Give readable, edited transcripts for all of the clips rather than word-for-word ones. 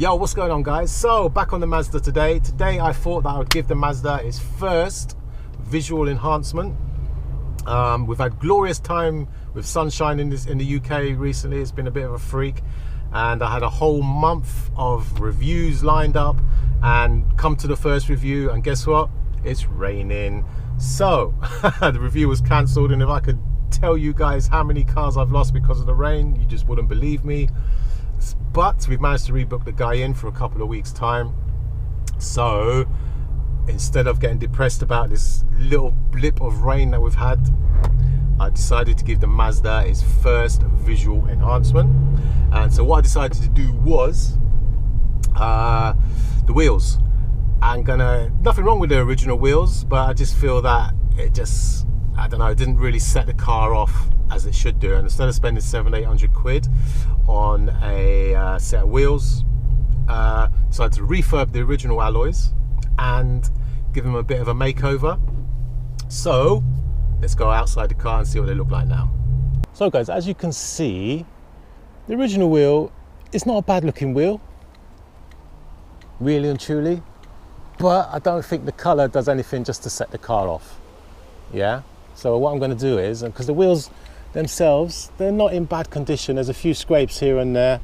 Yo, what's going on, guys? So back on the Mazda today. Today I thought that I would give the Mazda its first visual enhancement. We've had glorious time with sunshine in the UK recently. It's been a bit of a freak, and I had a whole month of reviews lined up and come to the first review, and guess what? It's raining. So the review was cancelled, and if I could tell you guys how many cars I've lost because of the rain, you just wouldn't believe me. But we've managed to rebook the guy in for a couple of weeks time. So instead of getting depressed about this little blip of rain that we've had, I decided to give the Mazda its first visual enhancement. And so what I decided to do was the wheels. Nothing wrong with the original wheels, but I just feel that it just, I don't know, it didn't really set the car off as it should do. And instead of spending 700-800 quid on a set of wheels, decided to refurb the original alloys and give them a bit of a makeover. So let's go outside the car and see what they look like now. So guys, as you can see, the original wheel is not a bad looking wheel, really and truly, but I don't think the color does anything just to set the car off. Yeah, so what I'm going to do is, because the wheels themselves, they're not in bad condition, there's a few scrapes here and there,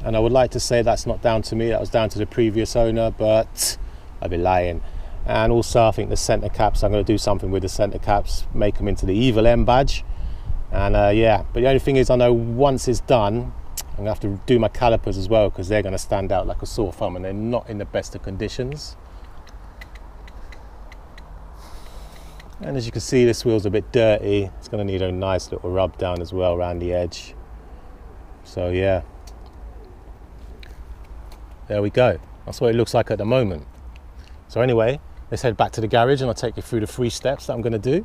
and I would like to say that's not down to me, that was down to the previous owner, but I'd be lying. And also I think the center caps, I'm going to do something with the center caps, make them into the evil M badge. And yeah, but the only thing is, I know once it's done, I'm going to have to do my calipers as well, because they're going to stand out like a sore thumb and they're not in the best of conditions. And as you can see, this wheel's a bit dirty. It's going to need a nice little rub down as well around the edge. So yeah, there we go. That's what it looks like at the moment. So anyway, let's head back to the garage and I'll take you through the 3 steps that I'm going to do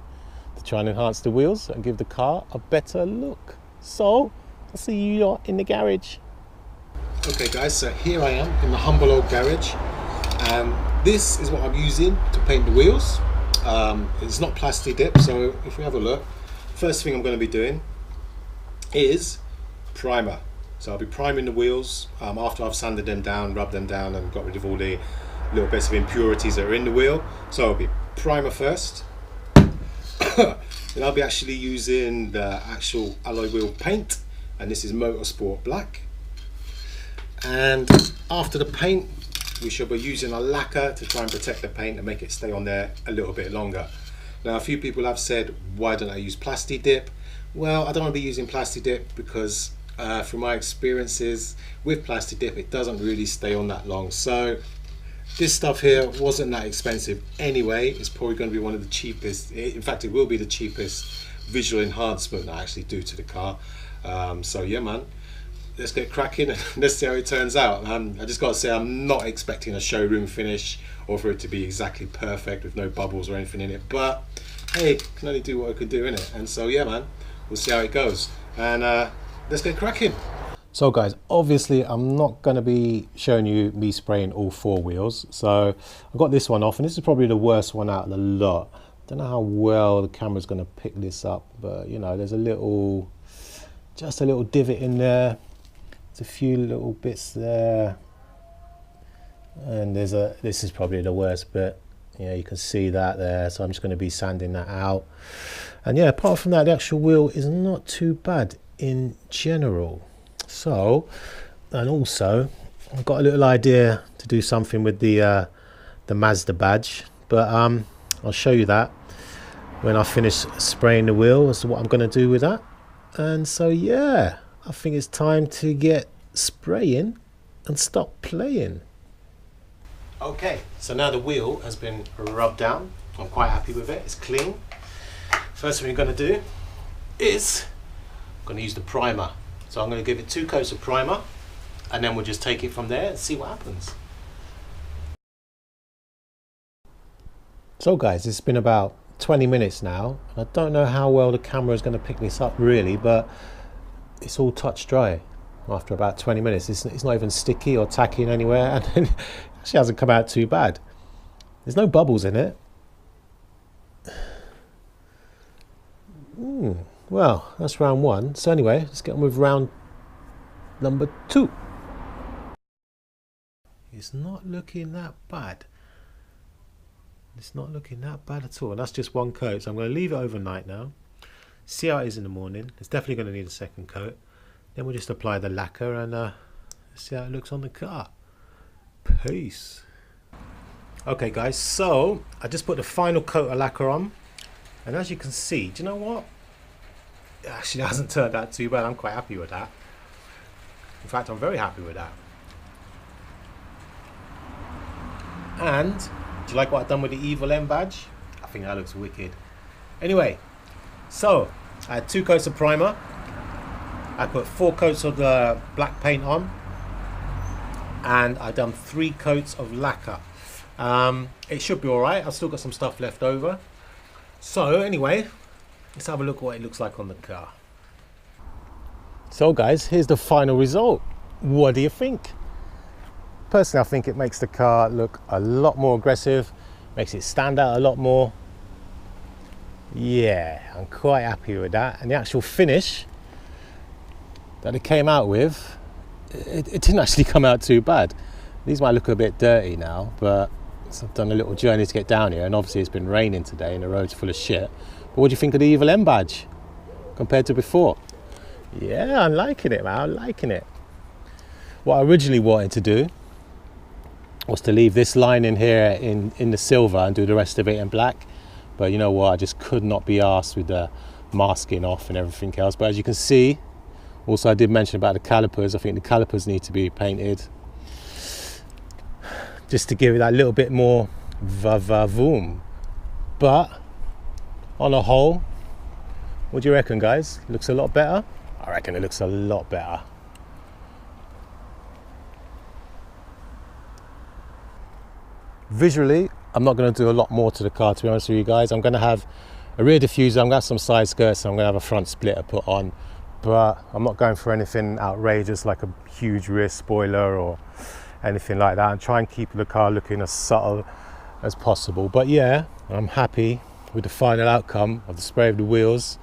to try and enhance the wheels and give the car a better look. So I'll see you lot in the garage. Okay guys, so here I am in the humble old garage, and this is what I'm using to paint the wheels. It's not plasti dip, so if we have a look, first thing I'm going to be doing is primer. So I'll be priming the wheels after I've sanded them down, rubbed them down and got rid of all the little bits of impurities that are in the wheel. So I'll be primer first. Then I'll be actually using the actual alloy wheel paint, and this is Motorsport Black. And after the paint, we shall be using a lacquer to try and protect the paint and make it stay on there a little bit longer. Now a few people have said, why don't I use plasti dip? Well, I don't want to be using plasti dip because from my experiences with plasti dip, it doesn't really stay on that long. So this stuff here wasn't that expensive anyway. It's probably going to be one of the cheapest, in fact it will be the cheapest visual enhancement I actually do to the car. So yeah man, let's get cracking and let's see how it turns out. I just got to say, I'm not expecting a showroom finish or for it to be exactly perfect with no bubbles or anything in it, but hey, can only do what I can do in it. And so yeah man, we'll see how it goes, and let's get cracking. So guys, obviously I'm not going to be showing you me spraying all 4 wheels, so I've got this one off, and this is probably the worst one out of the lot. Don't know how well the camera's going to pick this up, but you know, there's just a little divot in there. There's a few little bits there, and this is probably the worst bit. Yeah, you can see that there, so I'm just going to be sanding that out. And yeah, apart from that, the actual wheel is not too bad in general. So, and also I've got a little idea to do something with the Mazda badge, but I'll show you that when I finish spraying the wheel as to what I'm going to do with that. And so yeah, I think it's time to get spraying and stop playing. Okay, so now the wheel has been rubbed down. I'm quite happy with it, it's clean. First thing we're going to do is I'm going to use the primer. So I'm going to give it 2 coats of primer, and then we'll just take it from there and see what happens. So guys, it's been about 20 minutes now. I don't know how well the camera is going to pick this up really, but it's all touch dry after about 20 minutes. It's not even sticky or tacky in anywhere, and it actually hasn't come out too bad. There's no bubbles in it. Well, that's round 1. So anyway, let's get on with round number 2. it's not looking that bad. It's not looking that bad at all. And that's just one coat, so I'm going to leave it overnight now, see how it is in the morning. It's definitely going to need a second coat. Then we'll just apply the lacquer and see how it looks on the car. Peace. Okay guys, so I just put the final coat of lacquer on, and as you can see, do you know what? It actually hasn't turned out too bad. I'm quite happy with that. In fact, I'm very happy with that. And do you like what I've done with the Evil M badge? I think that looks wicked. Anyway, so I had 2 coats of primer. I put 4 coats of the black paint on, and I've done 3 coats of lacquer. It should be alright. I've still got some stuff left over. So anyway, let's have a look at what it looks like on the car. So guys, here's the final result. What do you think? Personally, I think it makes the car look a lot more aggressive, makes it stand out a lot more. Yeah, I'm quite happy with that. And the actual finish that it came out with, it didn't actually come out too bad. These might look a bit dirty now, but I've done a little journey to get down here, and obviously it's been raining today and the road's full of shit. But what do you think of the Evil M badge compared to before? Yeah, I'm liking it, man. I'm liking it. What I originally wanted to do was to leave this line in here in the silver and do the rest of it in black. But you know what? I just could not be arsed with the masking off and everything else. But as you can see, also I did mention about the calipers. I think the calipers need to be painted, just to give it that little bit more va-va-voom. But on a whole, what do you reckon, guys? Looks a lot better? I reckon it looks a lot better. Visually, I'm not going to do a lot more to the car, to be honest with you guys. I'm going to have a rear diffuser, I'm going to have some side skirts, and I'm going to have a front splitter put on. But I'm not going for anything outrageous like a huge rear spoiler or anything like that, and try and keep the car looking as subtle as possible. But yeah, I'm happy with the final outcome of the spray of the wheels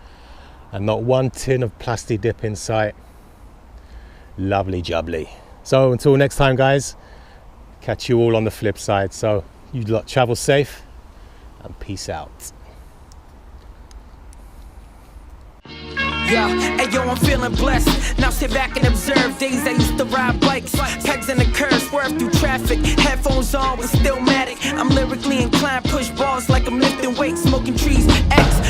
and not one tin of plastic dip in sight. Lovely jubbly. So until next time, guys, catch you all on the flip side. So you lot travel safe and peace out. Yeah, hey yo, I'm feeling blessed. Now sit back and observe days I used to ride bikes, pegs in the curb, swerve through traffic, headphones on with Stillmatic. I'm lyrically inclined, push balls like I'm lifting weights, smoking trees, X